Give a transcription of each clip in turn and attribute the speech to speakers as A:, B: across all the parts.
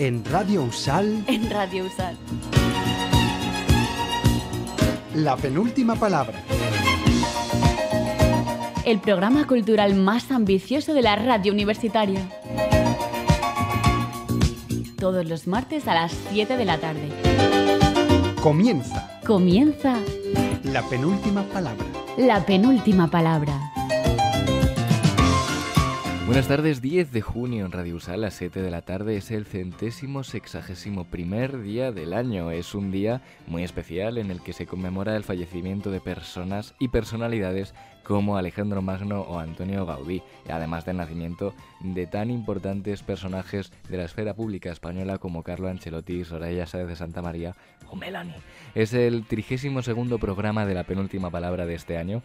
A: En Radio Usal,
B: En Radio Usal.
A: la penúltima palabra.
B: El programa cultural más ambicioso de la radio universitaria. Todos los martes a las 7 de la tarde.
A: Comienza
B: Comienza
A: la penúltima palabra.
B: la penúltima palabra.
C: Buenas tardes, 10 de junio en Radio Usal a las 7 de la tarde es el 161º día del año. Es un día muy especial en el que se conmemora el fallecimiento de personas y personalidades como Alejandro Magno o Antonio Gaudí, además del nacimiento de tan importantes personajes de la esfera pública española como Carlo Ancelotti, Soraya Sáez de Santamaría o Melanie. Es el 32º programa de la penúltima palabra de este año.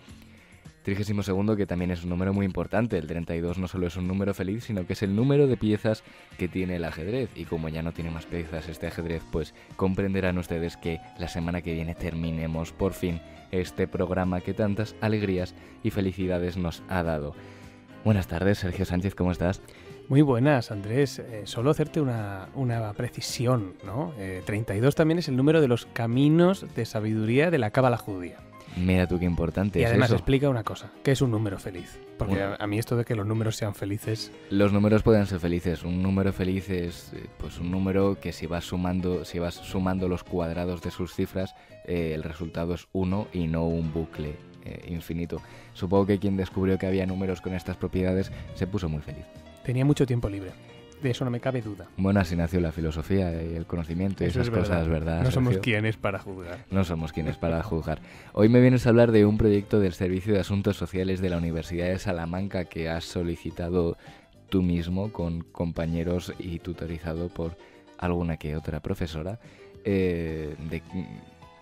C: 32º, que también es un número muy importante. El 32 no solo es un número feliz, sino que es el número de piezas que tiene el ajedrez. Y como ya no tiene más piezas este ajedrez, pues comprenderán ustedes que la semana que viene terminemos por fin este programa que tantas alegrías y felicidades nos ha dado. Buenas tardes, Sergio Sánchez, ¿cómo estás?
D: Muy buenas, Andrés. Solo hacerte una precisión, ¿no? 32 también es el número de los caminos de sabiduría de la cábala judía.
C: Mira tú qué importante
D: Y
C: es
D: además
C: eso.
D: explica una cosa, ¿qué es un número feliz? Porque
C: Bueno.
D: a mí esto de que los números sean felices...
C: Los números pueden ser felices. Un número feliz es pues un número que si vas sumando los cuadrados de sus cifras, el resultado es 1 y no un bucle infinito. Supongo que quien descubrió que había números con estas propiedades se puso muy feliz.
D: Tenía mucho tiempo libre. De eso no me cabe duda.
C: Bueno, así nació la filosofía y el conocimiento y
D: Eso
C: esas
D: es verdad.
C: cosas, ¿verdad?
D: No somos
C: Sergio?
D: quienes para juzgar.
C: No somos quienes para juzgar. Hoy me vienes a hablar de un proyecto del Servicio de Asuntos Sociales de la Universidad de Salamanca que has solicitado tú mismo con compañeros y tutorizado por alguna que otra profesora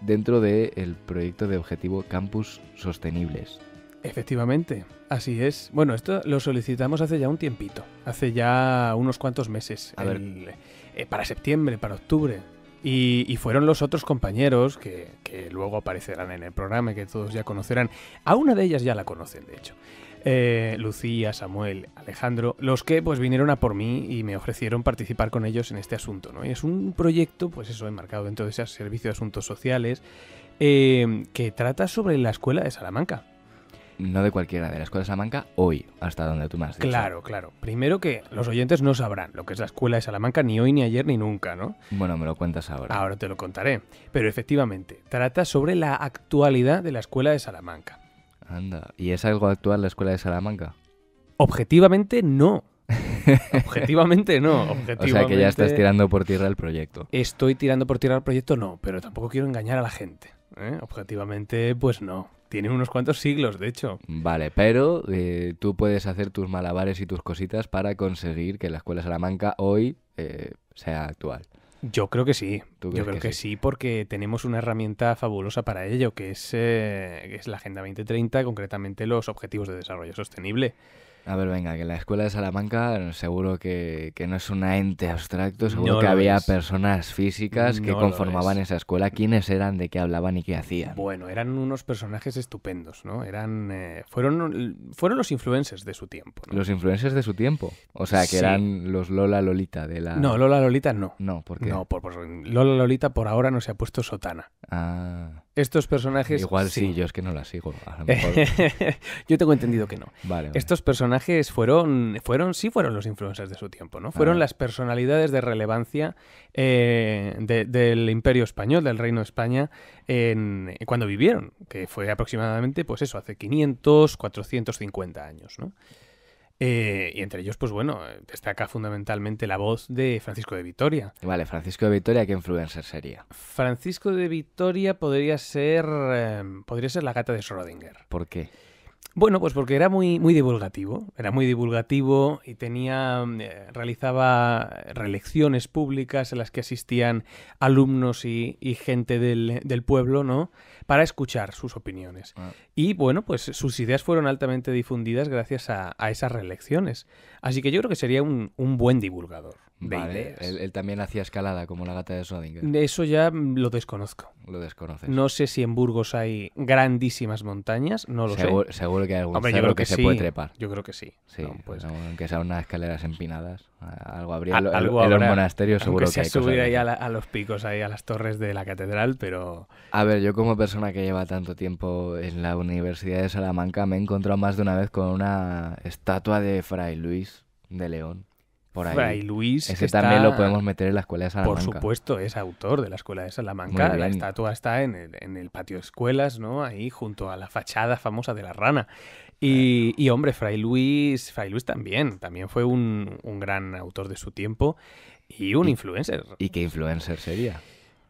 C: dentro del proyecto de objetivo Campus Sostenibles.
D: Efectivamente, así es. Bueno, esto lo solicitamos hace ya un tiempito, hace ya unos cuantos meses,
C: A ver.
D: para septiembre, para octubre. Y fueron los otros compañeros que luego aparecerán en el programa y que todos ya conocerán. A una de ellas ya la conocen, de hecho. Lucía, Samuel, Alejandro, los que pues vinieron a por mí y me ofrecieron participar con ellos en este asunto, ¿no? Y es un proyecto, pues eso, enmarcado dentro de ese Servicio de Asuntos Sociales, que trata sobre la Escuela de Salamanca.
C: No de cualquiera, de la Escuela de Salamanca, hoy, hasta donde tú me has dicho.
D: Claro, claro. Primero que los oyentes no sabrán lo que es la Escuela de Salamanca ni hoy, ni ayer, ni nunca, ¿no?
C: Bueno, me lo cuentas ahora.
D: Ahora te lo contaré. Pero efectivamente, trata sobre la actualidad de la Escuela de Salamanca.
C: Anda, ¿y es algo actual la Escuela de Salamanca?
D: Objetivamente no. Objetivamente no.
C: O sea que ya estás tirando por tierra el proyecto.
D: Estoy tirando por tierra el proyecto, no. Pero tampoco quiero engañar a la gente, ¿eh? Objetivamente, pues no. Tiene unos cuantos siglos, de hecho.
C: Vale, pero tú puedes hacer tus malabares y tus cositas para conseguir que la Escuela de Salamanca hoy sea actual.
D: Yo creo que sí.
C: ¿Tú
D: Yo
C: crees
D: creo
C: que
D: que sí, porque tenemos una herramienta fabulosa para ello, que es la Agenda 2030, concretamente los Objetivos de Desarrollo Sostenible.
C: A ver, venga, que la Escuela de Salamanca seguro que no es un ente abstracto, seguro
D: No
C: que
D: lo
C: había
D: es.
C: personas físicas que
D: No lo
C: conformaban
D: es.
C: esa escuela. ¿Quiénes eran, de qué hablaban y qué hacían?
D: Bueno, eran unos personajes estupendos, ¿no? Fueron los influencers de su tiempo, ¿no?
C: Los influencers de su tiempo. O sea, que
D: Sí.
C: eran los Lola Lolita de la...
D: No, Lola Lolita no.
C: No, ¿por qué?
D: No, por Lola Lolita por ahora no se ha puesto sotana.
C: Ah,
D: Estos personajes...
C: igual sí, yo es que no la sigo. A lo mejor...
D: Yo tengo entendido que no.
C: Vale, vale.
D: Estos personajes fueron los influencers de su tiempo, ¿no? Fueron las personalidades de relevancia del Imperio Español, del Reino de España, cuando vivieron, que fue aproximadamente, pues eso, hace 500, 450 años, ¿no? Y entre ellos, pues bueno, destaca fundamentalmente la voz de Francisco de Vitoria.
C: Vale, Francisco de Vitoria, ¿qué influencer sería?
D: Francisco de Vitoria podría ser la gata de Schrödinger.
C: ¿Por qué?
D: Bueno, pues porque era muy divulgativo, y realizaba relecciones públicas en las que asistían alumnos y gente del pueblo, ¿no? Para escuchar sus opiniones.
C: Ah.
D: Y bueno, pues sus ideas fueron altamente difundidas gracias a esas relecciones. Así que yo creo que sería un buen divulgador de
C: Vale,
D: ideas.
C: él también hacía escalada como la gata de Schrödinger.
D: De eso ya lo desconozco.
C: Lo desconoces.
D: No sé si en Burgos hay grandísimas montañas, no lo sé.
C: Seguro seguro que hay algún
D: Hombre, yo
C: cerro
D: creo
C: que
D: que
C: se
D: sí.
C: puede trepar.
D: Yo creo que sí.
C: Sí,
D: No, pues,
C: aunque sean unas escaleras empinadas, algo habría.
D: algo
C: En los
D: habrá,
C: monasterios seguro
D: aunque
C: que hay
D: sea
C: cosas
D: subir ahí
C: de
D: a,
C: esas.
D: a los picos, ahí a las torres de la catedral, pero...
C: A ver, yo como persona que lleva tanto tiempo en la Universidad de Salamanca me he encontrado más de una vez con una estatua de Fray Luis de León. Por ahí.
D: Fray Luis,
C: Ese
D: que está,
C: también lo podemos meter en la escuela de
D: por
C: Salamanca.
D: supuesto, es autor de la Escuela de Salamanca.
C: Muy
D: La
C: bien.
D: estatua está en el patio de escuelas, ¿no? Ahí junto a la fachada famosa de la rana. Y hombre, Fray Luis también fue un gran autor de su tiempo y un influencer.
C: ¿Y qué influencer sería?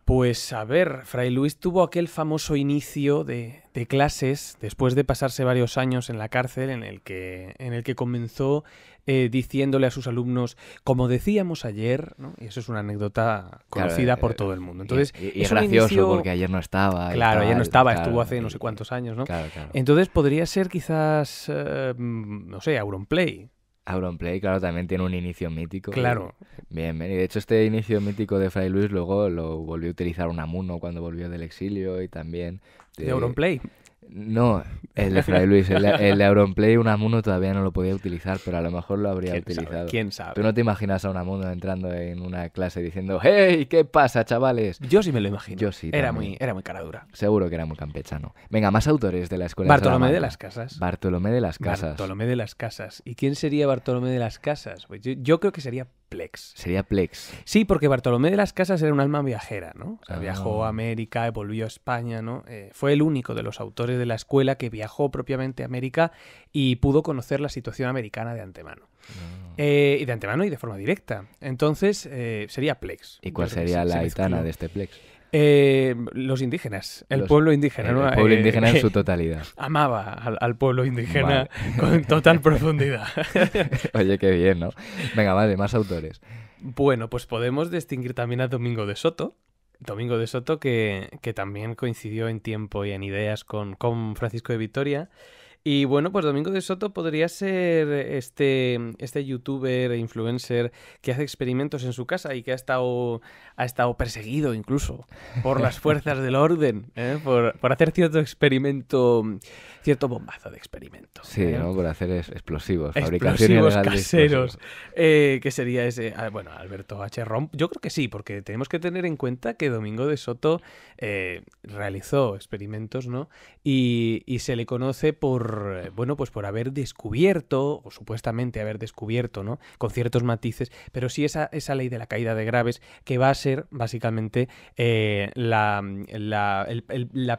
D: Pues a ver, Fray Luis tuvo aquel famoso inicio de clases después de pasarse varios años en la cárcel en el que comenzó diciéndole a sus alumnos, como decíamos ayer, ¿no? Y eso es una anécdota conocida por todo el mundo. Entonces,
C: y es
D: un
C: gracioso
D: inicio-
C: porque ayer no estaba. y
D: Claro, ayer no
C: tal,
D: estaba,
C: claro,
D: estuvo hace no
C: y-
D: sé cuántos años, ¿no?
C: Claro, claro.
D: Entonces podría ser quizás, no sé, Auronplay.
C: Auronplay, claro, también tiene un inicio mítico.
D: Claro.
C: Bien, bien. Y de hecho este inicio mítico de Fray Luis luego lo volvió a utilizar Unamuno cuando volvió del exilio y también...
D: De Auronplay.
C: No, el de Fray Luis. El de Auronplay Unamuno todavía no lo podía utilizar, pero a lo mejor lo habría utilizado.
D: ¿Quién sabe?
C: ¿Tú no te imaginas a Unamuno entrando en una clase diciendo ¡Hey! ¿Qué pasa, chavales?
D: Yo sí me lo imagino.
C: Yo sí,
D: Era
C: también.
D: muy cara dura.
C: Seguro que era muy campechano. Venga, más autores de la escuela
D: Bartolomé
C: de
D: de
C: Salamanca.
D: las Casas.
C: Bartolomé de las Casas.
D: Bartolomé de las Casas. ¿Y quién sería Bartolomé de las Casas? Pues yo creo que sería Plex.
C: Sería Plex.
D: Sí, porque Bartolomé de las Casas era un alma viajera, ¿no? O sea,
C: Ah.
D: viajó a América, volvió a España, ¿no? Fue el único de los autores de la escuela que viajó propiamente a América y pudo conocer la situación americana de antemano. Y de antemano y de forma directa. Entonces, sería Plex.
C: ¿Y
D: Yo
C: cuál
D: creo que
C: sería
D: se
C: la
D: mezcló.
C: aitana de este Plex?
D: Los indígenas, el
C: Los-
D: pueblo indígena, ¿no?
C: El pueblo indígena en su totalidad.
D: Amaba al pueblo indígena con total profundidad.
C: Oye, qué bien, ¿no? Venga, vale, más autores.
D: Bueno, pues podemos distinguir también a Domingo de Soto. Domingo de Soto que también coincidió en tiempo y en ideas con Francisco de Vitoria. Y bueno, pues Domingo de Soto podría ser este youtuber e influencer que hace experimentos en su casa y que ha estado perseguido incluso por las fuerzas del orden, por hacer cierto experimento, cierto bombazo de experimento.
C: Sí, ¿no? Por hacer explosivos. Fabricación
D: Explosivos
C: ilegal de
D: caseros.
C: explosivos.
D: Que sería ese. Bueno, Alberto H. Romp. Yo creo que sí, porque tenemos que tener en cuenta que Domingo de Soto realizó experimentos, ¿no? Y se le conoce por haber descubierto, o supuestamente haber descubierto, ¿no? Con ciertos matices, pero sí esa ley de la caída de graves que va a ser básicamente la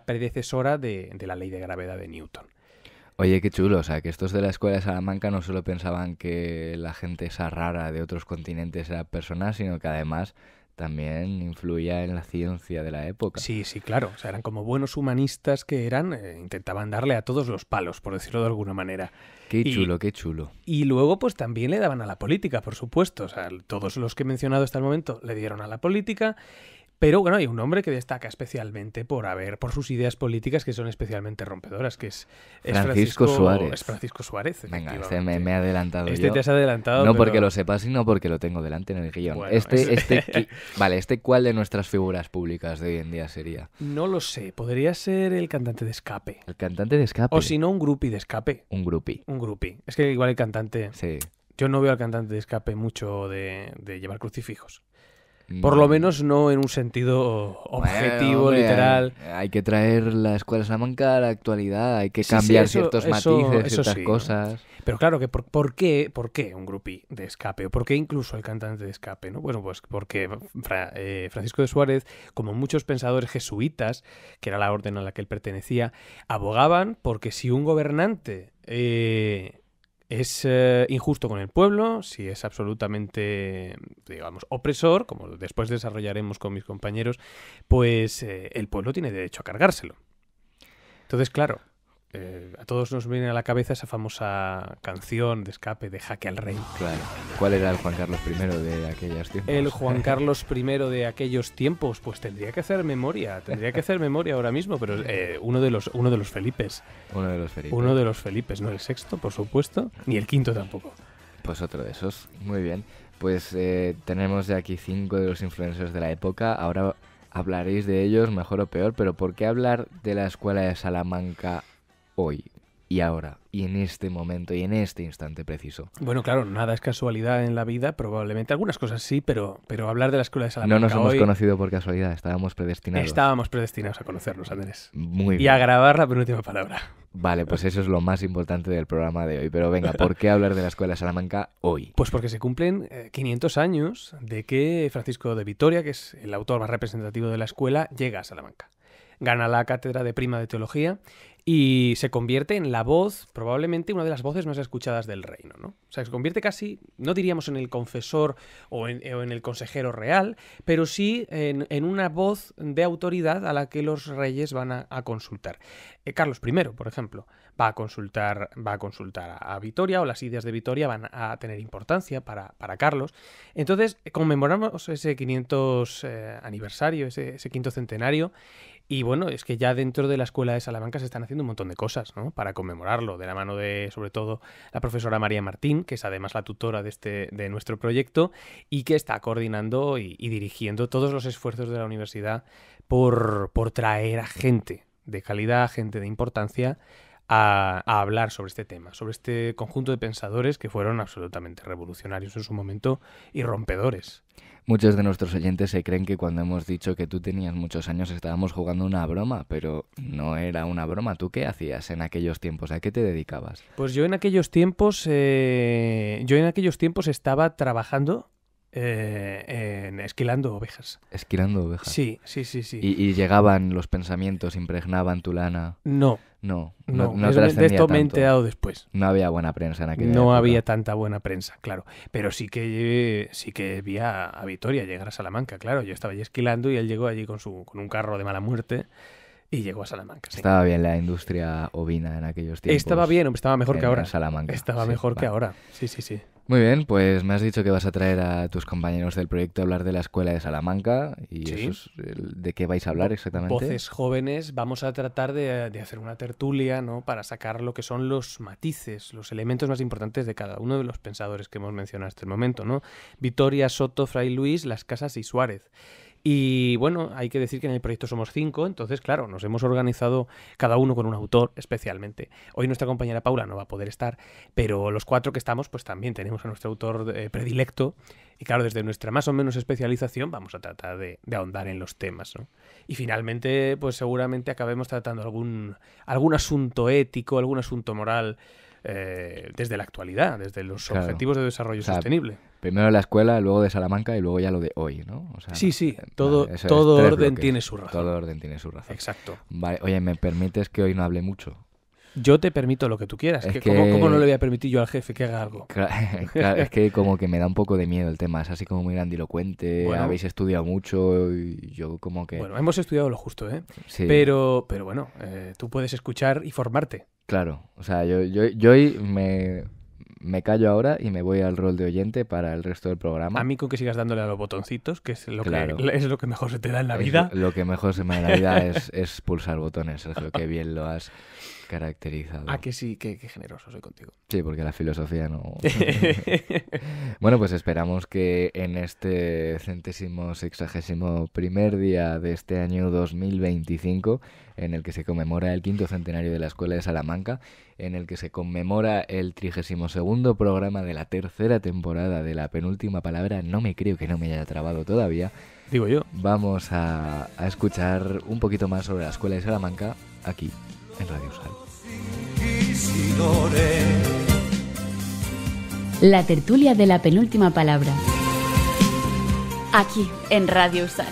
D: predecesora de la ley de gravedad de Newton.
C: Oye, qué chulo. O sea, que estos de la escuela de Salamanca no solo pensaban que la gente esa rara de otros continentes era personas, sino que además también influía en la ciencia de la época.
D: Sí, sí, claro. O sea, eran como buenos humanistas que eran, intentaban darle a todos los palos, por decirlo de alguna manera.
C: Qué chulo, qué chulo.
D: Y luego, pues también le daban a la política, por supuesto. O sea, todos los que he mencionado hasta el momento le dieron a la política. Pero bueno, hay un hombre que destaca especialmente por sus ideas políticas que son especialmente rompedoras, que es
C: Francisco Suárez.
D: Es Francisco Suárez,
C: Venga,
D: efectivamente.
C: me he adelantado
D: Este
C: yo.
D: te has adelantado.
C: No
D: pero-
C: porque lo sepas, sino porque lo tengo delante en el guión.
D: Bueno,
C: Vale, ¿cuál de nuestras figuras públicas de hoy en día sería?
D: No lo sé. Podría ser el cantante de Escape.
C: El cantante de Escape.
D: O si no, un groupie de Escape.
C: Un groupie.
D: Un groupie. Es que igual el cantante...
C: Sí.
D: Yo no veo al cantante de Escape mucho de llevar crucifijos. Por lo menos no en un sentido objetivo,
C: Bueno, hombre,
D: literal.
C: Hay que traer la escuela de Salamanca a la actualidad, hay que
D: Sí,
C: cambiar
D: sí, eso-
C: ciertos
D: eso-
C: matices,
D: eso
C: ciertas
D: sí, ¿no?
C: cosas.
D: Pero claro, que ¿por qué un groupie de Escape? ¿O por qué incluso el cantante de Escape? ¿No? Bueno, pues porque Francisco de Suárez, como muchos pensadores jesuitas, que era la orden a la que él pertenecía, abogaban porque si un gobernante es injusto con el pueblo, si es absolutamente, digamos, opresor, como después desarrollaremos con mis compañeros, pues el pueblo tiene derecho a cargárselo. Entonces, claro, a todos nos viene a la cabeza esa famosa canción de Escape de Jaque al Rey.
C: Claro. ¿Cuál era el Juan Carlos I de aquellas tiempos?
D: El Juan Carlos I de aquellos tiempos, pues tendría que hacer memoria ahora mismo, pero uno de los Felipes.
C: Uno de los Felipes.
D: Uno de los Felipes, no el sexto, por supuesto, ni el quinto tampoco.
C: Pues otro de esos. Muy bien. Pues tenemos ya aquí 5 de los influencers de la época. Ahora hablaréis de ellos, mejor o peor, pero ¿por qué hablar de la escuela de Salamanca hoy? y ahora, y en este momento, y en este instante preciso.
D: Bueno, claro, nada es casualidad en la vida, probablemente algunas cosas sí, pero hablar de la Escuela de Salamanca
C: No nos hemos
D: hoy,
C: conocido por casualidad, estábamos predestinados.
D: estábamos predestinados a conocernos, Andrés.
C: Muy
D: Y
C: bien.
D: a grabar la penúltima palabra.
C: Vale, pues eso es lo más importante del programa de hoy. Pero venga, ¿por qué hablar de la Escuela de Salamanca hoy?
D: Pues porque se cumplen 500 años de que Francisco de Vitoria, que es el autor más representativo de la escuela, llega a Salamanca. Gana la cátedra de Prima de Teología y se convierte en la voz, probablemente una de las voces más escuchadas del reino, ¿no? O sea, se convierte casi, no diríamos en el confesor o en el consejero real, pero sí en una voz de autoridad a la que los reyes van a consultar. Carlos I, por ejemplo, va a consultar a Vitoria, o las ideas de Vitoria van a tener importancia para Carlos. Entonces, conmemoramos ese 500 aniversario, ese quinto centenario. Y bueno, es que ya dentro de la Escuela de Salamanca se están haciendo un montón de cosas, ¿no?, para conmemorarlo, de la mano de, sobre todo, la profesora María Martín, que es además la tutora de nuestro proyecto y que está coordinando y dirigiendo todos los esfuerzos de la universidad por traer a gente de calidad, gente de importancia, a hablar sobre este tema, sobre este conjunto de pensadores que fueron absolutamente revolucionarios en su momento y rompedores.
C: Muchos de nuestros oyentes se creen que cuando hemos dicho que tú tenías muchos años estábamos jugando una broma, pero no era una broma. ¿Tú qué hacías en aquellos tiempos? ¿A qué te dedicabas?
D: Pues yo en aquellos tiempos estaba trabajando esquilando ovejas.
C: Esquilando ovejas.
D: Sí.
C: Y llegaban los pensamientos, impregnaban tu lana.
D: No
C: trascendía
D: de esto me he
C: tanto.
D: enterado después.
C: No había buena prensa en aquella
D: No
C: época.
D: había tanta buena prensa, claro. Pero sí que vi a Vitoria llegar a Salamanca, claro. Yo estaba allí esquilando y él llegó allí con un carro de mala muerte y llegó a Salamanca. Sí.
C: Estaba bien la industria ovina en aquellos tiempos.
D: Estaba bien, estaba mejor que ahora.
C: En Salamanca.
D: Estaba
C: Sí,
D: mejor que
C: vale.
D: ahora. Sí.
C: Muy bien, pues me has dicho que vas a traer a tus compañeros del proyecto a hablar de la Escuela de Salamanca. ¿Y
D: Sí.
C: eso es de qué vais a hablar exactamente?
D: Voces jóvenes, vamos a tratar de hacer una tertulia, ¿no?, para sacar lo que son los matices, los elementos más importantes de cada uno de los pensadores que hemos mencionado hasta el momento, ¿no? Vitoria, Soto, Fray Luis, Las Casas y Suárez. Y bueno, hay que decir que en el proyecto somos 5, entonces claro, nos hemos organizado cada uno con un autor especialmente. Hoy nuestra compañera Paula no va a poder estar, pero los 4 que estamos pues también tenemos a nuestro autor predilecto y claro, desde nuestra más o menos especialización vamos a tratar de ahondar en los temas, ¿no? Y finalmente pues seguramente acabemos tratando algún asunto ético, algún asunto moral desde la actualidad, desde los objetivos de desarrollo sostenible.
C: Primero la escuela, luego de Salamanca y luego ya lo de hoy, ¿no? O sea,
D: Sí, todo
C: vale, eso es
D: orden
C: 3 bloques.
D: tiene su razón.
C: Todo orden tiene su razón.
D: Exacto.
C: Vale, oye, ¿me permites que hoy no hable mucho?
D: Yo te permito lo que tú quieras.
C: Es
D: ¿Cómo no le voy a permitir yo al jefe que haga algo?
C: Claro, es que como que me da un poco de miedo el tema, es así como muy grandilocuente,
D: Bueno.
C: habéis estudiado mucho y yo como que...
D: Bueno, hemos estudiado lo justo, ¿eh?
C: Sí,
D: Pero bueno, tú puedes escuchar y formarte.
C: claro, o sea, yo hoy me callo ahora y me voy al rol de oyente para el resto del programa.
D: A mí con que sigas dándole a los botoncitos, que es lo,
C: Claro.
D: es lo que mejor se te da en la
C: Es
D: vida.
C: Lo que mejor se me da en la vida es pulsar botones, Sergio, que bien lo has caracterizado.
D: Ah, que sí, que generoso soy contigo.
C: Sí, porque la filosofía no... Bueno, pues esperamos que en este 161º día de este año 2025, en el que se conmemora el 5º centenario de la Escuela de Salamanca, en el que se conmemora el 32º programa de la 3ª temporada de La Penúltima Palabra, no me creo que no me haya trabado todavía,
D: Digo yo.
C: vamos a escuchar un poquito más sobre la Escuela de Salamanca aquí en Radio Sal.
B: La tertulia de la penúltima palabra. Aquí, en Radio Sal.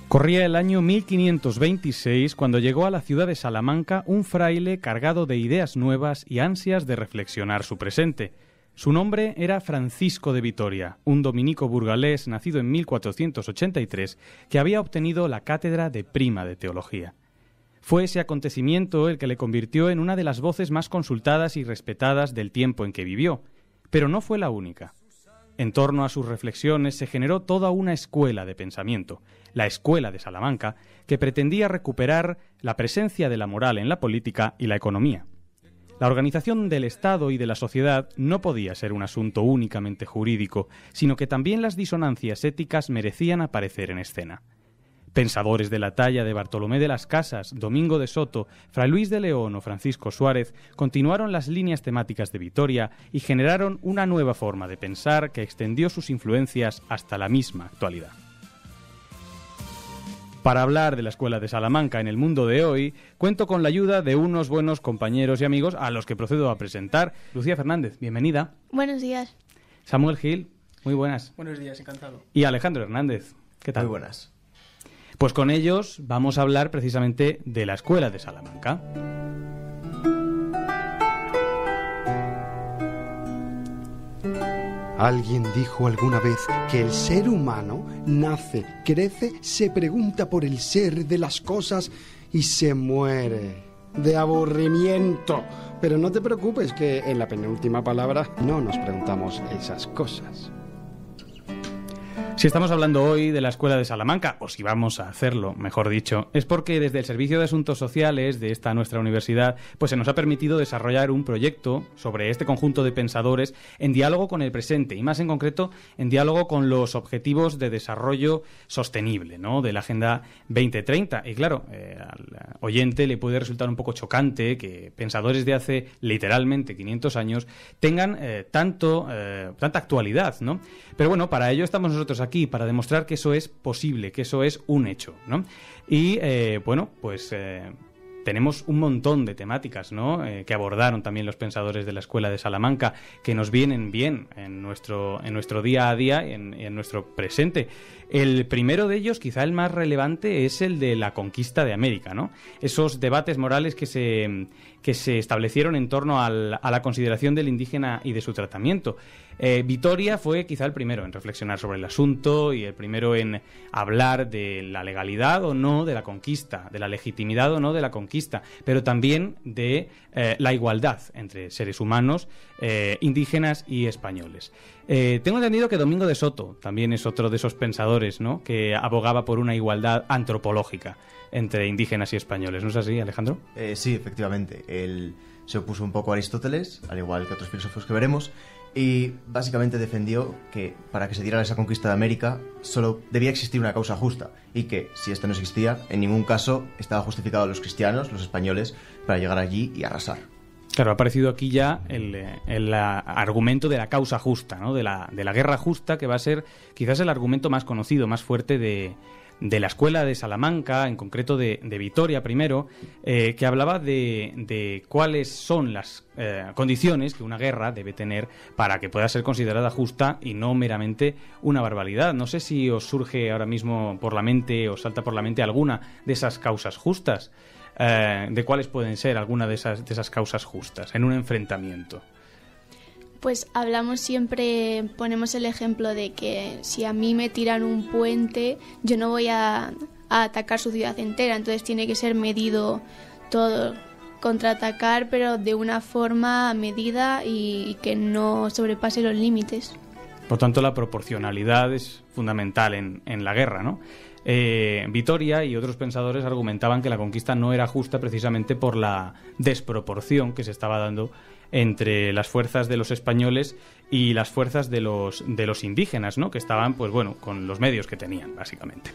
E: Corría el año 1526 cuando llegó a la ciudad de Salamanca un fraile cargado de ideas nuevas y ansias de reflexionar su presente. Su nombre era Francisco de Vitoria, un dominico burgalés nacido en 1483 que había obtenido la cátedra de Prima de Teología. Fue ese acontecimiento el que le convirtió en una de las voces más consultadas y respetadas del tiempo en que vivió, pero no fue la única. En torno a sus reflexiones se generó toda una escuela de pensamiento, la Escuela de Salamanca, que pretendía recuperar la presencia de la moral en la política y la economía. La organización del Estado y de la sociedad no podía ser un asunto únicamente jurídico, sino que también las disonancias éticas merecían aparecer en escena. Pensadores de la talla de Bartolomé de las Casas, Domingo de Soto, Fray Luis de León o Francisco Suárez continuaron las líneas temáticas de Vitoria y generaron una nueva forma de pensar que extendió sus influencias hasta la misma actualidad. Para hablar de la Escuela de Salamanca en el mundo de hoy, cuento con la ayuda de unos buenos compañeros y amigos a los que procedo a presentar. Lucía Fernández, bienvenida.
F: Buenos días.
E: Samuel Gil, muy buenas.
G: Buenos días, encantado.
E: Y Alejandro Hernández, ¿qué tal?
H: Muy buenas.
E: Pues con ellos vamos a hablar precisamente de la Escuela de Salamanca.
A: Alguien dijo alguna vez que el ser humano nace, crece, se pregunta por el ser de las cosas y se muere de aburrimiento. Pero no te preocupes que en la penúltima palabra no nos preguntamos esas cosas.
E: Si estamos hablando hoy de la Escuela de Salamanca, o si vamos a hacerlo, mejor dicho, es porque desde el Servicio de Asuntos Sociales de esta nuestra universidad, pues se nos ha permitido desarrollar un proyecto sobre este conjunto de pensadores en diálogo con el presente y más en concreto en diálogo con los objetivos de desarrollo sostenible, ¿no?, de la Agenda 2030. Y claro, al oyente le puede resultar un poco chocante que pensadores de hace literalmente 500 años tengan tanta actualidad, ¿no? Pero bueno, para ello estamos nosotros aquí, para demostrar que eso es posible, que eso es un hecho, ¿no? Y, tenemos un montón de temáticas, ¿no?, que abordaron también los pensadores de la Escuela de Salamanca, que nos vienen bien en nuestro día a día, en nuestro presente. El primero de ellos, quizá el más relevante, es el de la conquista de América, ¿no? Esos debates morales que se establecieron en torno a la consideración del indígena y de su tratamiento. Vitoria fue quizá el primero en reflexionar sobre el asunto y el primero en hablar de la legalidad o no de la conquista, de la legitimidad o no de la conquista, pero también de la igualdad entre seres humanos, indígenas y españoles. Tengo entendido que Domingo de Soto también es otro de esos pensadores, ¿no?, que abogaba por una igualdad antropológica entre indígenas y españoles. ¿No es así, Alejandro?
H: Sí, efectivamente. Él se opuso un poco a Aristóteles, al igual que otros filósofos que veremos, y básicamente defendió que para que se diera esa conquista de América solo debía existir una causa justa y que si esta no existía, en ningún caso estaba justificado a los cristianos, los españoles, para llegar allí y arrasar.
E: Claro, ha aparecido aquí ya el argumento de la causa justa, ¿no?, de la guerra justa, que va a ser quizás el argumento más conocido, más fuerte de la Escuela de Salamanca, en concreto de Vitoria primero, que hablaba de cuáles son las condiciones que una guerra debe tener para que pueda ser considerada justa y no meramente una barbaridad. No sé si os surge ahora mismo por la mente, os salta por la mente alguna de esas causas justas. ¿De cuáles pueden ser algunas de esas causas justas en un enfrentamiento?
F: Pues hablamos siempre, ponemos el ejemplo de que si a mí me tiran un puente, yo no voy a atacar su ciudad entera, entonces tiene que ser medido todo, contraatacar, pero de una forma medida y que no sobrepase los límites.
E: Por tanto, la proporcionalidad es fundamental en la guerra, ¿no? Vitoria y otros pensadores argumentaban que la conquista no era justa precisamente por la desproporción que se estaba dando entre las fuerzas de los españoles y las fuerzas de los indígenas, ¿no?, que estaban, pues bueno, con los medios que tenían, básicamente.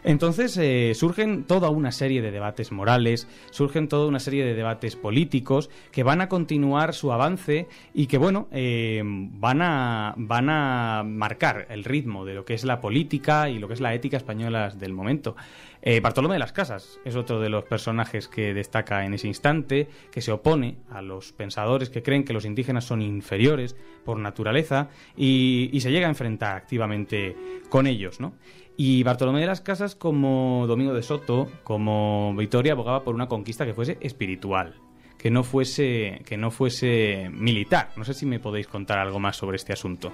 E: Entonces surgen toda una serie de debates morales, surgen toda una serie de debates políticos que van a continuar su avance y que, bueno, van a marcar el ritmo de lo que es la política y lo que es la ética española del momento. Bartolomé de las Casas es otro de los personajes que destaca en ese instante, que se opone a los pensadores que creen que los indígenas son inferiores por naturaleza y se llega a enfrentar activamente con ellos, ¿no? Y Bartolomé de las Casas, como Domingo de Soto, como Vitoria, abogaba por una conquista que fuese espiritual, que no fuese militar. No sé si me podéis contar algo más sobre este asunto.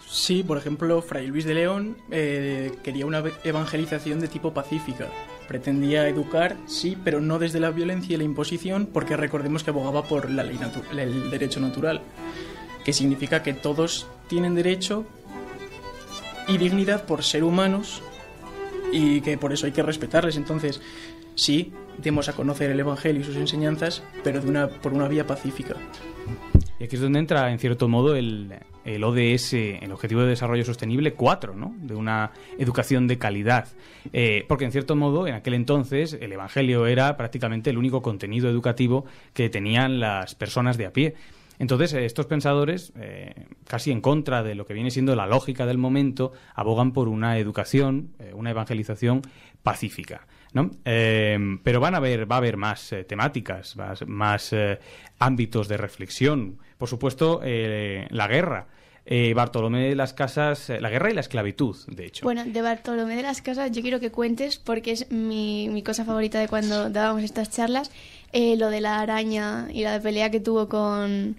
G: Sí, por ejemplo, Fray Luis de León quería una evangelización de tipo pacífica. Pretendía educar, sí, pero no desde la violencia y la imposición, porque recordemos que abogaba por la ley el derecho natural, que significa que todos tienen derecho y dignidad por ser humanos y que por eso hay que respetarles. Entonces, sí, demos a conocer el Evangelio y sus enseñanzas, pero por una vía pacífica.
E: Y aquí es donde entra, en cierto modo, el ODS, el Objetivo de Desarrollo Sostenible 4, ¿no? De una educación de calidad. Porque, en cierto modo, en aquel entonces, el Evangelio era prácticamente el único contenido educativo que tenían las personas de a pie. Entonces, estos pensadores, casi en contra de lo que viene siendo la lógica del momento, abogan por una educación, una evangelización pacífica, ¿no? Pero va a haber más temáticas, más ámbitos de reflexión. Por supuesto, la guerra. Bartolomé de las Casas, la guerra y la esclavitud, de hecho.
F: Bueno, de Bartolomé de las Casas yo quiero que cuentes, porque es mi cosa favorita de cuando dábamos estas charlas, lo de la araña y la pelea que tuvo con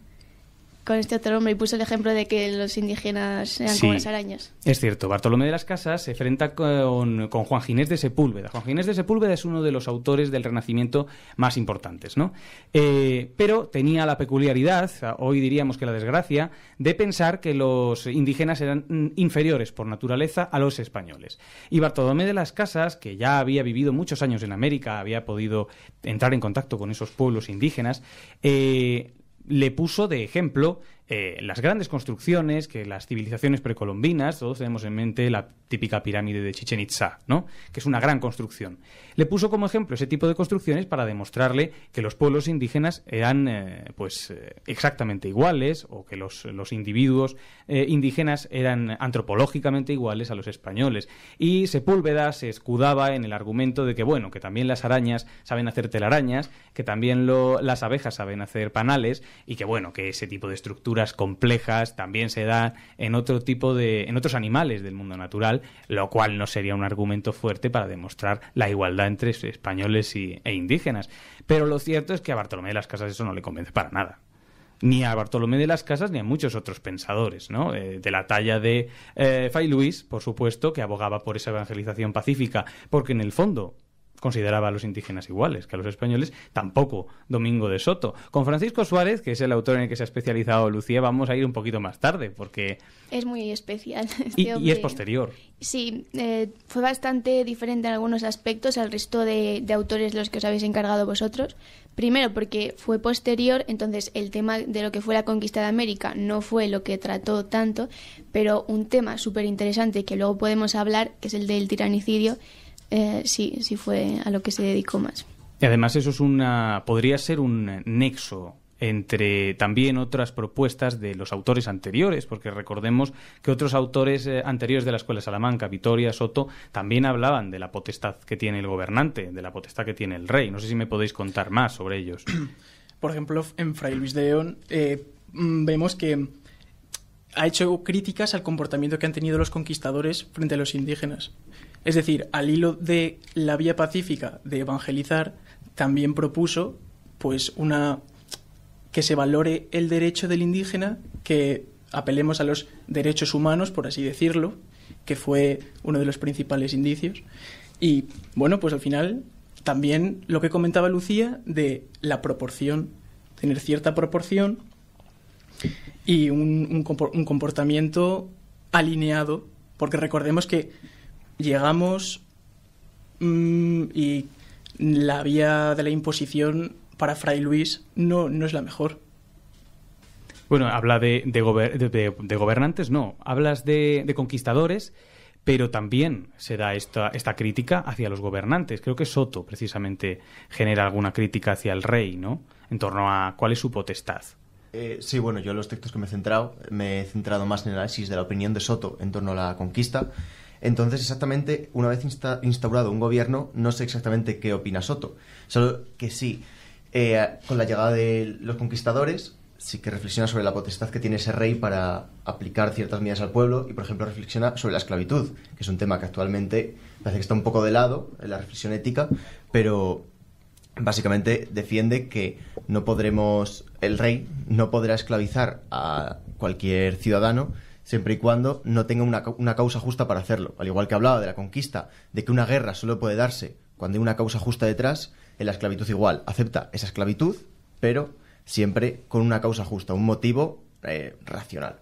F: este otro hombre, y puso el ejemplo de que los indígenas eran como las arañas.
E: Es cierto, Bartolomé de las Casas se enfrenta con Juan Ginés de Sepúlveda. Juan Ginés de Sepúlveda es uno de los autores del Renacimiento más importantes, ¿no? Pero tenía la peculiaridad, hoy diríamos que la desgracia, de pensar que los indígenas eran inferiores por naturaleza a los españoles. Y Bartolomé de las Casas, que ya había vivido muchos años en América, había podido entrar en contacto con esos pueblos indígenas, le puso de ejemplo las grandes construcciones que las civilizaciones precolombinas, todos tenemos en mente la típica pirámide de Chichén Itzá, ¿no? Que es una gran construcción. Le puso como ejemplo ese tipo de construcciones para demostrarle que los pueblos indígenas eran exactamente iguales, o que los individuos indígenas eran antropológicamente iguales a los españoles. Y Sepúlveda se escudaba en el argumento de que, bueno, que también las arañas saben hacer telarañas, que también las abejas saben hacer panales, y que, bueno, que ese tipo de estructuras complejas también se dan en otros animales del mundo natural, lo cual no sería un argumento fuerte para demostrar la igualdad entre españoles e indígenas. Pero lo cierto es que a Bartolomé de las Casas eso no le convence para nada. Ni a Bartolomé de las Casas ni a muchos otros pensadores, ¿no? De la talla de Fray Luis, por supuesto, que abogaba por esa evangelización pacífica, porque en el fondo consideraba a los indígenas iguales que a los españoles, tampoco Domingo de Soto. Con Francisco Suárez, que es el autor en el que se ha especializado Lucía, vamos a ir un poquito más tarde, porque
F: es muy especial.
E: Y es posterior.
F: Sí, fue bastante diferente en algunos aspectos al resto de autores de los que os habéis encargado vosotros. Primero, porque fue posterior, entonces el tema de lo que fue la conquista de América no fue lo que trató tanto, pero un tema súper interesante que luego podemos hablar, que es el del tiranicidio, sí fue a lo que se dedicó más.
E: Y además eso podría ser un nexo entre también otras propuestas de los autores anteriores, porque recordemos que otros autores anteriores de la Escuela de Salamanca, Vitoria, Soto, también hablaban de la potestad que tiene el gobernante, de la potestad que tiene el rey. No sé si me podéis contar más sobre ellos.
G: Por ejemplo, en Fray Luis de León vemos que ha hecho críticas al comportamiento que han tenido los conquistadores frente a los indígenas. Es decir, al hilo de la vía pacífica de evangelizar, también propuso pues que se valore el derecho del indígena, que apelemos a los derechos humanos, por así decirlo, que fue uno de los principales indicios. Y bueno, pues al final también lo que comentaba Lucía de la proporción, tener cierta proporción y un comportamiento alineado, porque recordemos que llegamos y la vía de la imposición para Fray Luis no es la mejor.
E: Bueno, habla de gobernantes, no. Hablas de conquistadores, pero también se da esta crítica hacia los gobernantes. Creo que Soto, precisamente, genera alguna crítica hacia el rey, ¿no? En torno a cuál es su potestad.
H: Sí, bueno, yo en los textos que me he centrado más en el análisis de la opinión de Soto en torno a la conquista. Entonces, exactamente, una vez instaurado un gobierno, no sé exactamente qué opina Soto. Solo que sí, con la llegada de los conquistadores, sí que reflexiona sobre la potestad que tiene ese rey para aplicar ciertas medidas al pueblo y, por ejemplo, reflexiona sobre la esclavitud, que es un tema que actualmente parece que está un poco de lado en la reflexión ética, pero básicamente defiende que el rey no podrá esclavizar a cualquier ciudadano siempre y cuando no tenga una causa justa para hacerlo. Al igual que hablaba de la conquista, de que una guerra solo puede darse cuando hay una causa justa detrás, en la esclavitud igual. Acepta esa esclavitud, pero siempre con una causa justa, un motivo racional.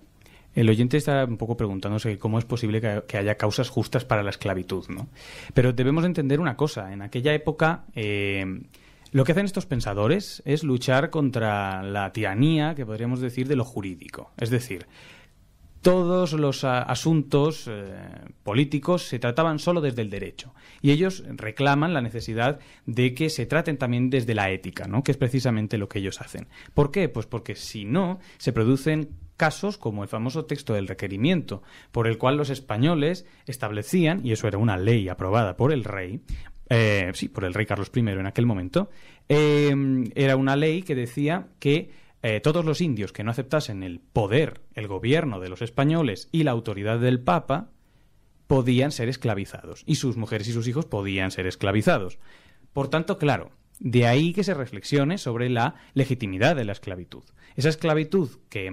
E: El oyente está un poco preguntándose cómo es posible que haya causas justas para la esclavitud, ¿no? Pero debemos entender una cosa. En aquella época, lo que hacen estos pensadores es luchar contra la tiranía, que podríamos decir, de lo jurídico. Es decir, todos los asuntos políticos se trataban solo desde el derecho. Y ellos reclaman la necesidad de que se traten también desde la ética, ¿no? Que es precisamente lo que ellos hacen. ¿Por qué? Pues porque si no, se producen casos como el famoso texto del requerimiento, por el cual los españoles establecían, y eso era una ley aprobada por el rey, por el rey Carlos I en aquel momento, era una ley que decía que todos los indios que no aceptasen el poder, el gobierno de los españoles y la autoridad del Papa podían ser esclavizados, y sus mujeres y sus hijos podían ser esclavizados. Por tanto, claro, de ahí que se reflexione sobre la legitimidad de la esclavitud. Esa esclavitud que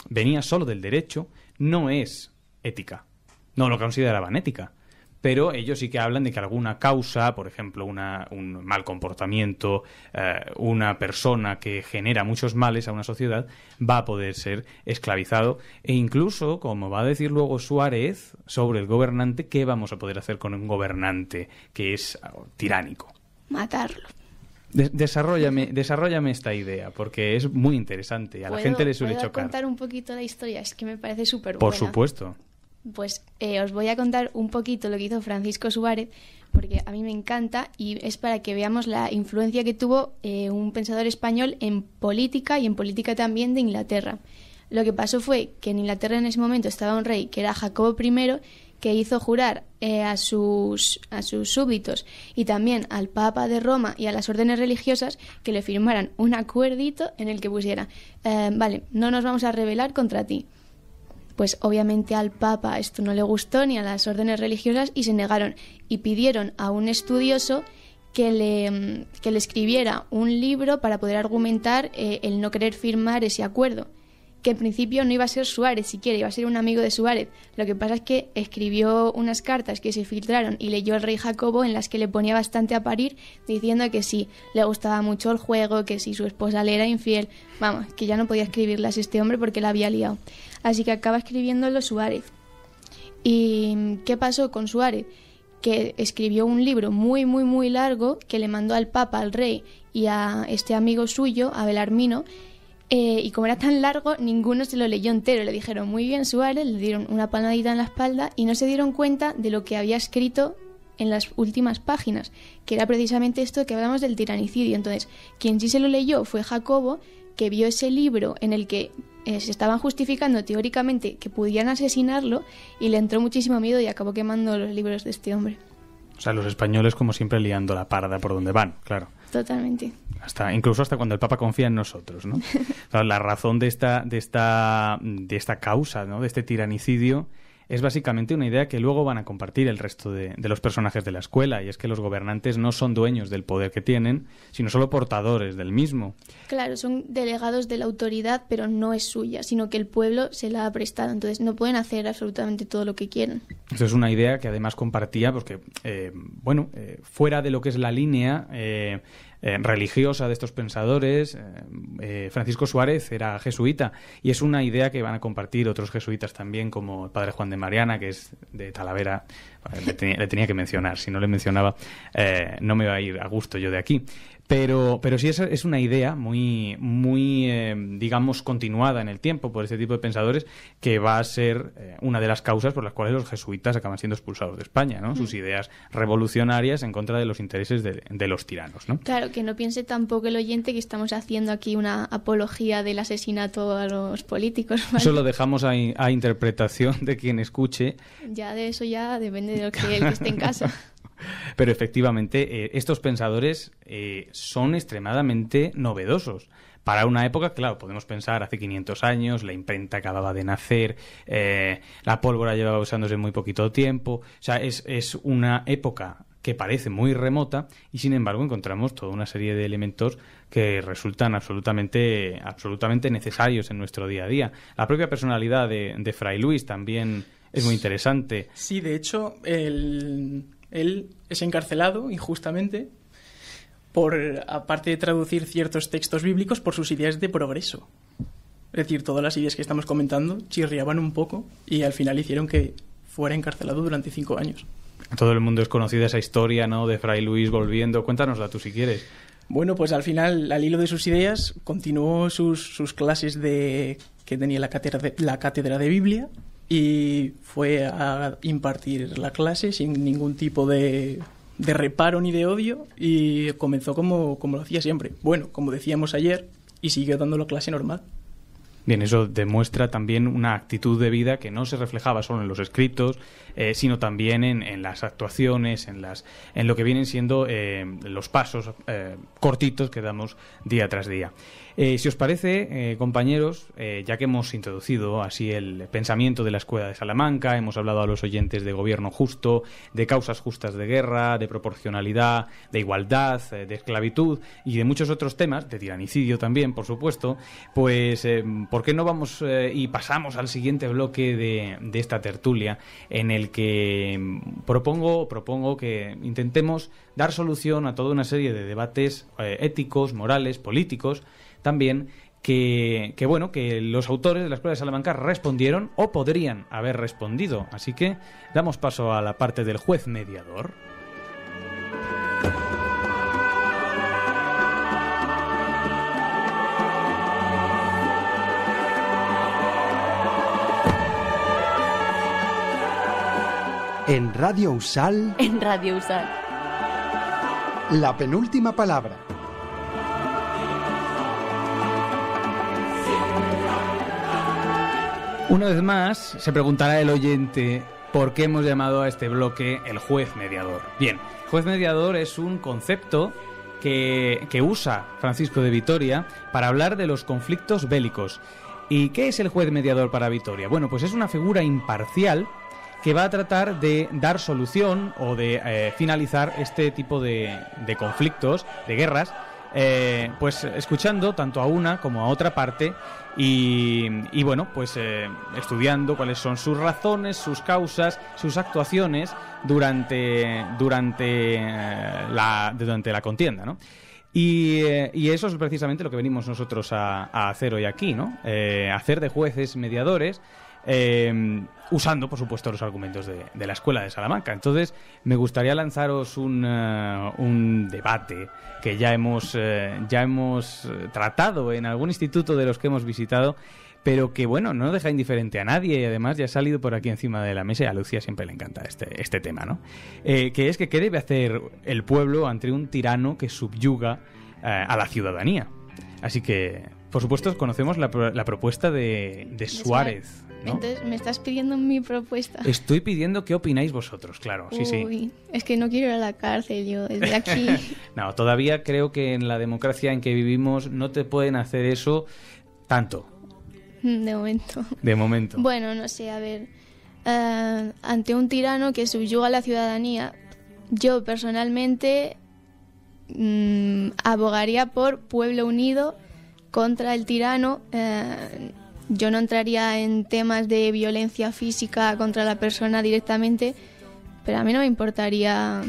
E: venía solo del derecho no es ética, no lo consideraban ética. Pero ellos sí que hablan de que alguna causa, por ejemplo, un mal comportamiento, una persona que genera muchos males a una sociedad, va a poder ser esclavizado. E incluso, como va a decir luego Suárez sobre el gobernante, ¿qué vamos a poder hacer con un gobernante que es tiránico?
F: Matarlo.
E: Desarróllame esta idea, porque es muy interesante. A la gente le suele chocar.
F: ¿Puedo contar un poquito la historia? Es que me parece súper buena.
E: Por supuesto.
F: Pues os voy a contar un poquito lo que hizo Francisco Suárez, porque a mí me encanta y es para que veamos la influencia que tuvo un pensador español en política y en política también de Inglaterra. Lo que pasó fue que en Inglaterra en ese momento estaba un rey que era Jacobo I, que hizo jurar a sus súbditos y también al Papa de Roma y a las órdenes religiosas que le firmaran un acuerdito en el que pusiera vale, no nos vamos a rebelar contra ti. Pues obviamente al Papa esto no le gustó ni a las órdenes religiosas y se negaron y pidieron a un estudioso que le escribiera un libro para poder argumentar el no querer firmar ese acuerdo, que en principio no iba a ser Suárez siquiera, iba a ser un amigo de Suárez. Lo que pasa es que escribió unas cartas que se filtraron y leyó el rey Jacobo en las que le ponía bastante a parir, diciendo que sí, le gustaba mucho el juego, que si su esposa le era infiel, vamos, que ya no podía escribirlas este hombre porque la había liado. Así que acaba escribiéndolo Suárez. ¿Y qué pasó con Suárez? Que escribió un libro muy, muy, muy largo que le mandó al Papa, al rey y a este amigo suyo, a Belarmino, y como era tan largo, ninguno se lo leyó entero. Le dijeron muy bien Suárez, le dieron una palmadita en la espalda y no se dieron cuenta de lo que había escrito en las últimas páginas, que era precisamente esto que hablamos del tiranicidio. Entonces, quien sí se lo leyó fue Jacobo, que vio ese libro en el que se estaban justificando teóricamente que podían asesinarlo y le entró muchísimo miedo y acabó quemando los libros de este hombre.
E: O sea, los españoles como siempre liando la parda por donde van, claro.
F: Totalmente.
E: Incluso hasta cuando el Papa confía en nosotros, ¿no? Claro, la razón de esta causa, ¿no? De este tiranicidio es básicamente una idea que luego van a compartir el resto de los personajes de la escuela, y es que los gobernantes no son dueños del poder que tienen, sino solo portadores del mismo.
F: Claro, son delegados de la autoridad, pero no es suya, sino que el pueblo se la ha prestado, entonces no pueden hacer absolutamente todo lo que quieren.
E: Esto es una idea que además compartía, porque, fuera de lo que es la línea religiosa de estos pensadores, Francisco Suárez era jesuita, y es una idea que van a compartir otros jesuitas también, como el padre Juan de Mariana, que es de Talavera. Le tenía que mencionar, si no le mencionaba no me iba a ir a gusto yo de aquí. Pero sí es una idea muy, muy digamos, continuada en el tiempo por este tipo de pensadores, que va a ser una de las causas por las cuales los jesuitas acaban siendo expulsados de España, ¿no? Sus ideas revolucionarias en contra de los intereses de los tiranos, ¿no?
F: Claro, que no piense tampoco el oyente que estamos haciendo aquí una apología del asesinato a los políticos, ¿vale?
E: Eso lo dejamos a interpretación de quien escuche.
F: Ya de eso ya depende de lo que él esté en casa.
E: Pero efectivamente, estos pensadores son extremadamente novedosos. Para una época, claro, podemos pensar hace 500 años, la imprenta acababa de nacer, la pólvora llevaba usándose muy poquito tiempo. O sea, es una época que parece muy remota y, sin embargo, encontramos toda una serie de elementos que resultan absolutamente necesarios en nuestro día a día. La propia personalidad de Fray Luis también es muy interesante.
G: Sí, de hecho, él es encarcelado injustamente aparte de traducir ciertos textos bíblicos, por sus ideas de progreso. Es decir, todas las ideas que estamos comentando chirriaban un poco y al final hicieron que fuera encarcelado durante 5 años.
E: Todo el mundo es conocida esa historia, ¿no?, de Fray Luis volviendo. Cuéntanosla tú si quieres.
G: Bueno, pues al final, al hilo de sus ideas, continuó sus clases que tenía la cátedra de Biblia y fue a impartir la clase sin ningún tipo de reparo ni de odio y comenzó como lo hacía siempre. Bueno, como decíamos ayer, y siguió dando la clase normal.
E: Bien, eso demuestra también una actitud de vida que no se reflejaba solo en los escritos, sino también en las actuaciones, en lo que vienen siendo los pasos cortitos que damos día tras día. Si os parece, compañeros, ya que hemos introducido así el pensamiento de la Escuela de Salamanca, hemos hablado a los oyentes de gobierno justo, de causas justas de guerra, de proporcionalidad, de igualdad, de esclavitud y de muchos otros temas, de tiranicidio también, por supuesto, pues ¿por qué no vamos y pasamos al siguiente bloque de esta tertulia en el que propongo que intentemos dar solución a toda una serie de debates éticos, morales, políticos, también que los autores de la Escuela de Salamanca respondieron o podrían haber respondido. Así que damos paso a la parte del juez mediador.
A: En Radio Usal, la penúltima palabra.
E: Una vez más, se preguntará el oyente por qué hemos llamado a este bloque el juez mediador. Bien, juez mediador es un concepto que usa Francisco de Vitoria para hablar de los conflictos bélicos. ¿Y qué es el juez mediador para Vitoria? Bueno, pues es una figura imparcial que va a tratar de dar solución o de finalizar este tipo de conflictos, de guerras, pues escuchando tanto a una como a otra parte y estudiando cuáles son sus razones, sus causas, sus actuaciones durante la contienda, ¿no? Y eso es precisamente lo que venimos nosotros a hacer hoy aquí, ¿no? Hacer de jueces mediadores, usando, por supuesto, los argumentos de la Escuela de Salamanca. Entonces, me gustaría lanzaros un debate que ya hemos tratado en algún instituto de los que hemos visitado, pero que, bueno, no deja indiferente a nadie y además ya ha salido por aquí encima de la mesa y a Lucía siempre le encanta este tema, ¿no? Que es que ¿qué debe hacer el pueblo ante un tirano que subyuga a la ciudadanía? Así que, por supuesto, conocemos la propuesta de Suárez, ¿no?
F: Entonces, ¿me estás pidiendo mi propuesta?
E: Estoy pidiendo qué opináis vosotros, claro. Sí.
F: Es que no quiero ir a la cárcel yo desde aquí.
E: No, todavía creo que en la democracia en que vivimos no te pueden hacer eso tanto.
F: De momento. Bueno, no sé, a ver. Ante un tirano que subyuga a la ciudadanía, yo personalmente abogaría por pueblo unido contra el tirano. Yo no entraría en temas de violencia física contra la persona directamente, pero a mí no me importaría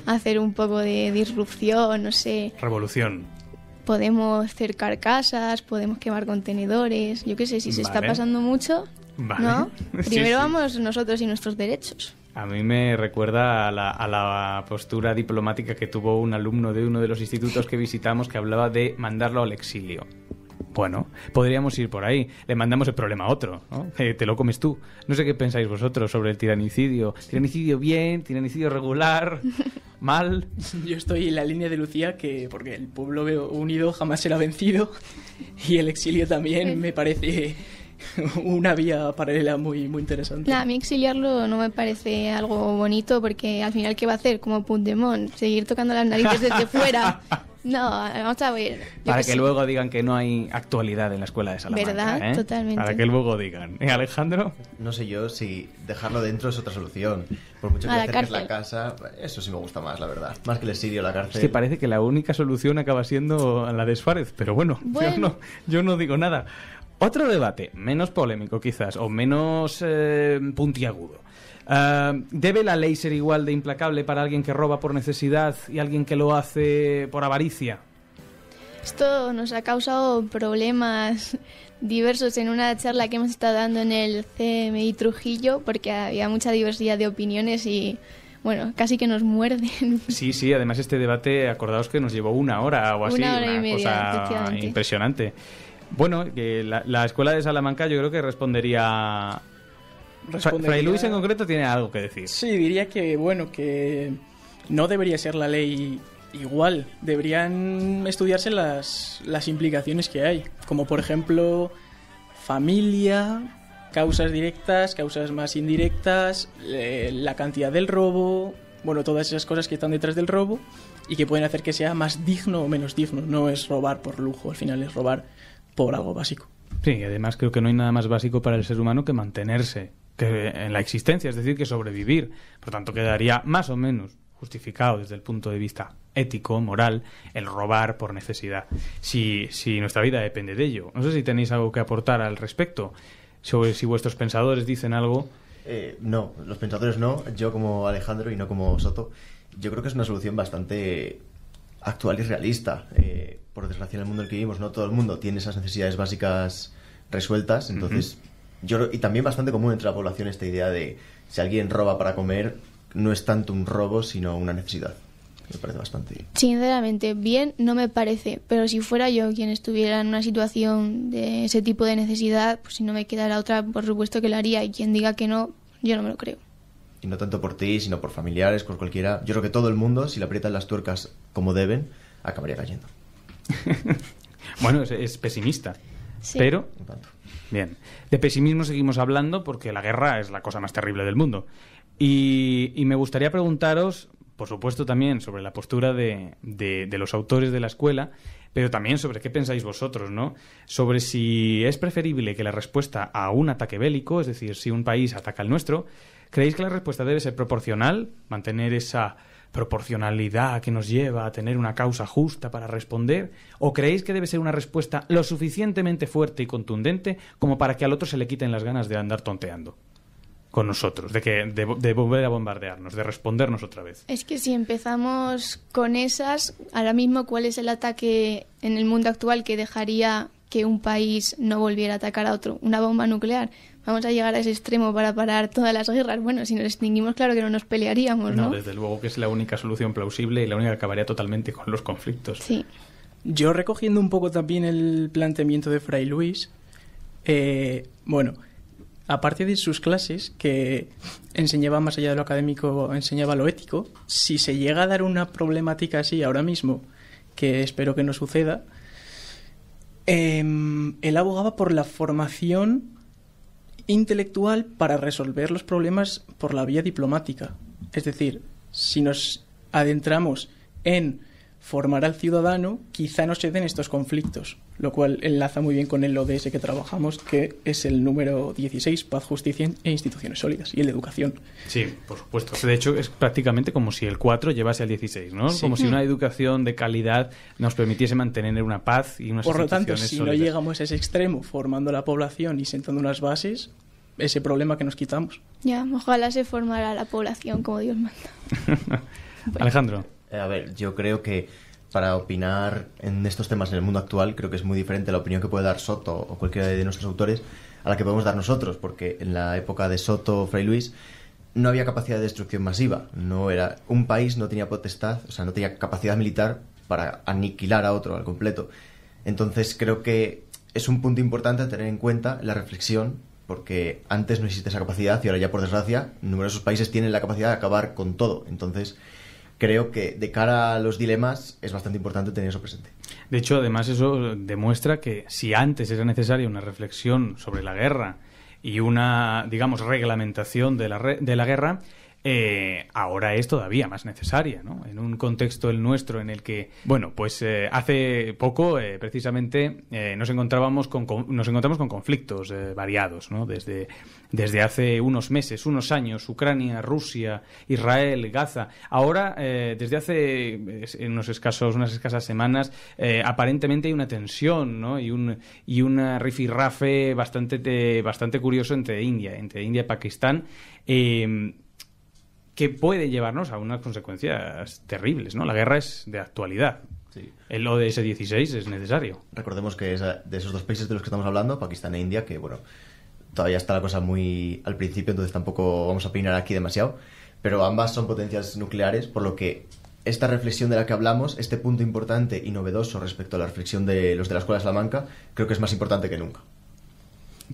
F: hacer un poco de disrupción, no sé.
E: Revolución.
F: Podemos cercar casas, podemos quemar contenedores, yo qué sé, si se está pasando mucho, ¿no? Primero vamos nosotros y nuestros derechos.
E: A mí me recuerda a la postura diplomática que tuvo un alumno de uno de los institutos que visitamos que hablaba de mandarlo al exilio. Bueno, podríamos ir por ahí. Le mandamos el problema a otro, ¿no? Te lo comes tú. No sé qué pensáis vosotros sobre el tiranicidio. ¿Tiranicidio bien? ¿Tiranicidio regular? ¿Mal?
G: Yo estoy en la línea de Lucía, porque el pueblo unido jamás será vencido y el exilio también me parece una vía paralela muy, muy interesante.
F: A mí exiliarlo no me parece algo bonito porque al final, ¿qué va a hacer? Como Puigdemont, seguir tocando las narices desde fuera. No, vamos a ver.
E: Para que luego digan que no hay actualidad en la Escuela de Salamanca.
F: ¿Verdad? Totalmente.
E: Para que luego digan. ¿Alejandro?
H: No sé yo si dejarlo dentro es otra solución. Por mucho que acerques la casa, eso sí me gusta más, la verdad. Más que el exilio, la cárcel.
E: Es que parece que la única solución acaba siendo la de Suárez, pero bueno. Yo no digo nada. Otro debate, menos polémico quizás, o menos puntiagudo. ¿Debe la ley ser igual de implacable para alguien que roba por necesidad y alguien que lo hace por avaricia?
F: Esto nos ha causado problemas diversos en una charla que hemos estado dando en el CMI Trujillo, porque había mucha diversidad de opiniones y, bueno, casi que nos muerden.
E: Sí, además este debate, acordaos que nos llevó 1 hora o así,
F: Una hora y media,
E: cosa
F: efectivamente.
E: impresionante. Bueno, que la escuela de Salamanca yo creo que respondería... Fray Luis en concreto tiene algo que decir.
G: Sí, diría que, bueno, que no debería ser la ley igual. Deberían estudiarse las implicaciones que hay. Como, por ejemplo, familia, causas directas, causas más indirectas, la cantidad del robo, bueno, todas esas cosas que están detrás del robo y que pueden hacer que sea más digno o menos digno. No es robar por lujo, al final es robar por algo básico.
E: Sí, además creo que no hay nada más básico para el ser humano que mantenerse en la existencia, es decir, que sobrevivir. Por tanto, quedaría más o menos justificado desde el punto de vista ético, moral, el robar por necesidad, si nuestra vida depende de ello. No sé si tenéis algo que aportar al respecto, sobre si vuestros pensadores dicen algo.
H: No, los pensadores no, yo como Alejandro y no como Soto. Yo creo que es una solución bastante actual y realista. Por desgracia, en el mundo en el que vivimos, no todo el mundo tiene esas necesidades básicas resueltas, entonces y también bastante común entre la población esta idea de si alguien roba para comer, no es tanto un robo, sino una necesidad. Me parece bastante...
F: Sinceramente, bien no me parece, pero si fuera yo quien estuviera en una situación de ese tipo de necesidad, pues si no me quedara otra, por supuesto que lo haría, y quien diga que no, yo no me lo creo.
H: Y no tanto por ti, sino por familiares, por cualquiera. Yo creo que todo el mundo, si le aprietan las tuercas como deben, acabaría cayendo.
E: Bueno, es pesimista,
F: Sí.
E: pero...
H: No tanto.
E: Bien, de pesimismo seguimos hablando porque la guerra es la cosa más terrible del mundo. Y me gustaría preguntaros, por supuesto, también sobre la postura de los autores de la escuela, pero también sobre qué pensáis vosotros, ¿no? Sobre si es preferible que la respuesta a un ataque bélico, es decir, si un país ataca al nuestro, ¿creéis que la respuesta debe ser proporcional, mantener esa proporcionalidad que nos lleva a tener una causa justa para responder? ¿O creéis que debe ser una respuesta lo suficientemente fuerte y contundente como para que al otro se le quiten las ganas de andar tonteando con nosotros, de volver a bombardearnos, de respondernos otra vez?
F: Es que si empezamos con esas, ahora mismo, ¿cuál es el ataque en el mundo actual que dejaría que un país no volviera a atacar a otro? ¿Una bomba nuclear? ¿Vamos a llegar a ese extremo para parar todas las guerras? Bueno, si nos extinguimos, claro que no nos pelearíamos, ¿no?
E: No, desde luego que es la única solución plausible y la única que acabaría totalmente con los conflictos.
F: Sí.
G: Yo, recogiendo un poco también el planteamiento de Fray Luis, bueno, aparte de sus clases, que enseñaba más allá de lo académico, enseñaba lo ético, si se llega a dar una problemática así ahora mismo, que espero que no suceda, él abogaba por la formación intelectual para resolver los problemas por la vía diplomática. Es decir, si nos adentramos en formar al ciudadano, quizá no se den estos conflictos, lo cual enlaza muy bien con el ODS que trabajamos, que es el número 16, Paz, Justicia e Instituciones Sólidas, y el de Educación.
E: Sí, por supuesto. De hecho, es prácticamente como si el 4 llevase al 16, ¿no?
G: Sí.
E: Como si una educación de calidad nos permitiese mantener una paz y unas
G: Por lo tanto,
E: instituciones
G: si
E: sólidas.
G: no llegamos a ese extremo formando la población y sentando unas bases, ese problema que nos quitamos.
F: Ya, ojalá se formara la población como Dios manda.
E: Alejandro.
H: A ver, yo creo que para opinar en estos temas en el mundo actual, creo que es muy diferente la opinión que puede dar Soto o cualquiera de nuestros autores a la que podemos dar nosotros, porque en la época de Soto o Fray Luis no había capacidad de destrucción masiva. No era un país, no tenía potestad, o sea, no tenía capacidad militar para aniquilar a otro al completo. Entonces creo que es un punto importante a tener en cuenta en la reflexión, porque antes no existe esa capacidad y ahora ya, por desgracia, numerosos países tienen la capacidad de acabar con todo. Entonces creo que de cara a los dilemas es bastante importante tener eso presente.
E: De hecho, además, eso demuestra que si antes era necesaria una reflexión sobre la guerra y una, digamos, reglamentación de la guerra, ahora es todavía más necesaria, ¿no? En un contexto el nuestro en el que, bueno, pues hace poco precisamente nos encontramos con conflictos variados, ¿no? Desde hace unos meses, unos años, Ucrania, Rusia, Israel, Gaza. Ahora, desde hace unas escasas semanas, aparentemente hay una tensión, ¿no? y un rifirrafe bastante curioso entre India y Pakistán, que puede llevarnos a unas consecuencias terribles, ¿no? La guerra es de actualidad.
H: Sí.
E: El ODS 16 es necesario.
H: Recordemos que es de esos dos países de los que estamos hablando, Pakistán e India, que bueno, todavía está la cosa muy al principio, entonces tampoco vamos a opinar aquí demasiado, pero ambas son potencias nucleares, por lo que esta reflexión de la que hablamos, este punto importante y novedoso respecto a la reflexión de los de la Escuela de Salamanca, creo que es más importante que nunca.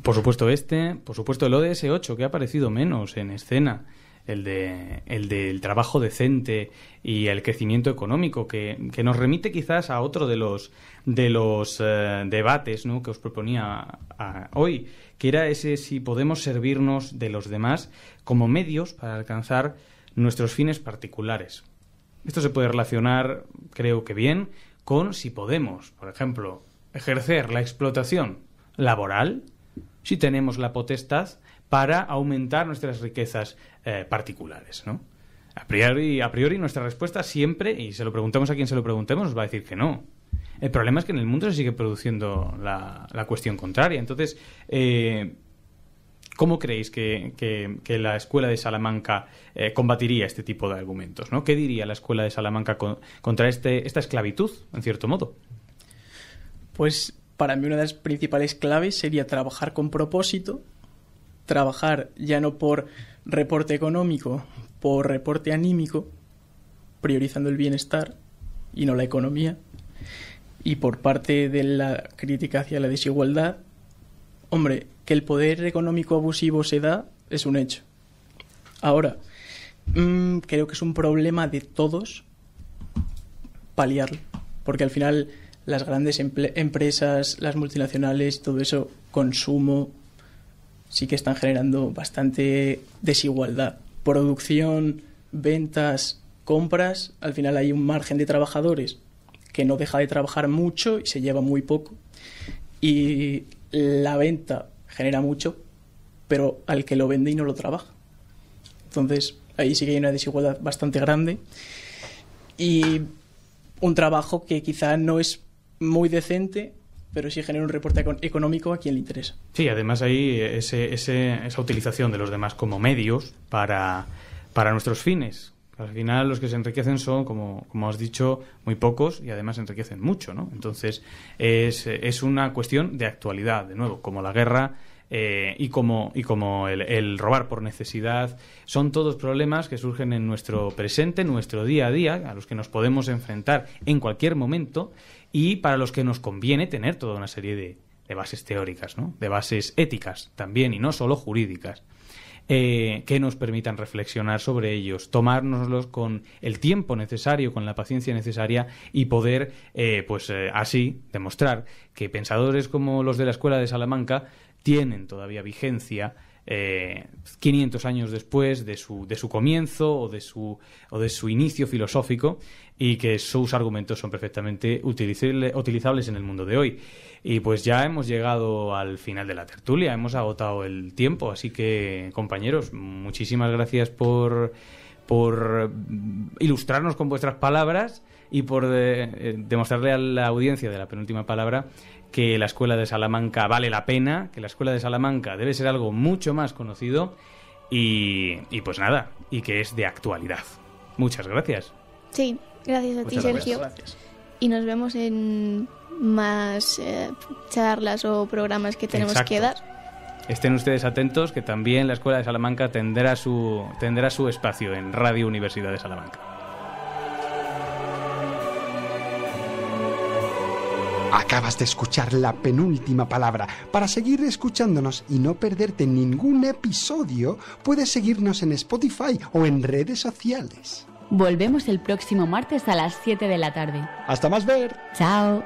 E: Por supuesto el ODS 8, que ha aparecido menos en escena, el del trabajo decente y el crecimiento económico, que nos remite quizás a otro de los debates, ¿no?, que os proponía hoy, que era ese si podemos servirnos de los demás como medios para alcanzar nuestros fines particulares. Esto se puede relacionar, creo que bien, con si podemos, por ejemplo, ejercer la explotación laboral, si tenemos la potestad para aumentar nuestras riquezas particulares, ¿no? A priori nuestra respuesta siempre, y se lo preguntamos a quien se lo preguntemos, nos va a decir que no. El problema es que en el mundo se sigue produciendo la cuestión contraria. Entonces, ¿cómo creéis que la Escuela de Salamanca combatiría este tipo de argumentos, ¿no? ¿Qué diría la Escuela de Salamanca contra esta esclavitud, en cierto modo?
G: Pues para mí una de las principales claves sería trabajar con propósito, trabajar ya no por reporte económico, por reporte anímico, priorizando el bienestar y no la economía. Y por parte de la crítica hacia la desigualdad, hombre, que el poder económico abusivo se da es un hecho. Ahora, creo que es un problema de todos paliarlo, porque al final las grandes empresas, las multinacionales, todo eso, consumo, sí que están generando bastante desigualdad. Producción, ventas, compras, al final hay un margen de trabajadores que no deja de trabajar mucho y se lleva muy poco. Y la venta genera mucho, pero al que lo vende y no lo trabaja. Entonces, ahí sí que hay una desigualdad bastante grande. Y un trabajo que quizá no es muy decente, pero sí genera un reporte económico a quien le interesa.
E: Sí, además hay esa utilización de los demás como medios para nuestros fines. Al final los que se enriquecen son, como has dicho, muy pocos y además enriquecen mucho, ¿no? Entonces es una cuestión de actualidad, de nuevo, como la guerra y como el robar por necesidad. Son todos problemas que surgen en nuestro presente, en nuestro día a día, a los que nos podemos enfrentar en cualquier momento y para los que nos conviene tener toda una serie de bases teóricas, ¿no? De bases éticas también y no solo jurídicas. Que nos permitan reflexionar sobre ellos, tomárnoslos con el tiempo necesario, con la paciencia necesaria y poder, así, demostrar que pensadores como los de la Escuela de Salamanca tienen todavía vigencia 500 años después de su comienzo o de su inicio filosófico y que sus argumentos son perfectamente utilizables en el mundo de hoy. Y pues ya hemos llegado al final de la tertulia, hemos agotado el tiempo, así que, compañeros, muchísimas gracias por ilustrarnos con vuestras palabras y por demostrarle a la audiencia de la penúltima palabra que la Escuela de Salamanca vale la pena, que la Escuela de Salamanca debe ser algo mucho más conocido y pues nada, y que es de actualidad. Muchas gracias.
F: Sí, gracias a ti, Sergio. Gracias. Y nos vemos en más charlas o programas que tenemos que dar.
E: Estén ustedes atentos, que también la Escuela de Salamanca tendrá su espacio en Radio Universidad de Salamanca.
A: Acabas de escuchar la penúltima palabra. Para seguir escuchándonos y no perderte ningún episodio, puedes seguirnos en Spotify o en redes sociales.
B: Volvemos el próximo martes a las 7 de la tarde.
A: ¡Hasta más ver!
B: ¡Chao!